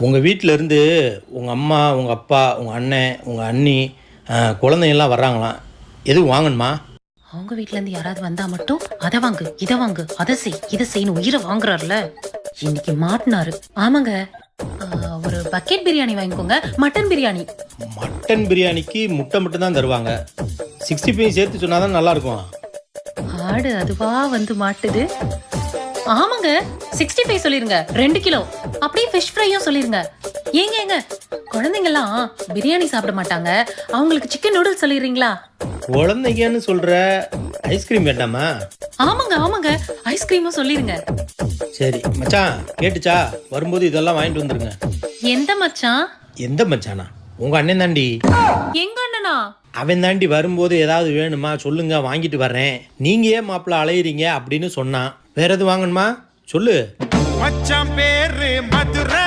உங்கள் வீட்டில் இருந்து உங்கள் அம்மா, உங்கள் அப்பா, உங்கள் அண்ணன், உங்கள் அண்ணி, குழந்தைங்கள்லாம் வர்றாங்களாம். எதுவும் வாங்கணுமா? அவங்க வீட்ல இருந்து யாராவது வந்தா மட்டும் அதை வாங்கு, இதை வாங்கு, அதை செய், இதை செய்யணும் உயிரை வாங்குறாருல. இன்னைக்கு மாட்டினாரு. ஆமாங்க, ஒரு பக்கெட் பிரியாணி வாங்கிக்கோங்க. மட்டன் பிரியாணி. மட்டன் பிரியாணிக்கு முட்டை மட்டும் தான் தருவாங்க. 65 சேர்த்து சொன்னால் தான் நல்லாயிருக்கும். ஆடு அதுவா வந்து மாட்டுது. ஆமாங்க, 65 சொல்லிருங்க, 2 கிலோ. அப்படியே ஃபிஷ் ஃப்ரையும் சொல்லிருங்க. ஏங்க குழந்தைங்கலாம் பிரியாணி சாப்பிட மாட்டாங்க, அவங்களுக்கு சிக்கன் நூடுல்ஸ் சொல்லிடுறீங்களா? குழந்தைங்கன்னு சொல்கிற, ஐஸ்கிரீம் வேண்டாமா? ஆமாங்க ஐஸ்கிரீமும் சொல்லிருங்க. சரி மச்சான், கேட்டுச்சா? வரும்போது இதெல்லாம் வாங்கிட்டு வந்துருங்க. எந்த மச்சான்? எந்த மச்சானா? உங்கள் அண்ணன் தாண்டி. எங்க அண்ணனா? அவன் தாண்டி வரும்போது ஏதாவது வேணுமா சொல்லுங்க, வாங்கிட்டு வர்றேன். நீங்க ஏன் மாப்பிள்ள அலையிறீங்க அப்படின்னு சொன்னான். வேற எதுவும் வாங்கணுமா சொல்லு. மச்சான் பேரு மதுரை.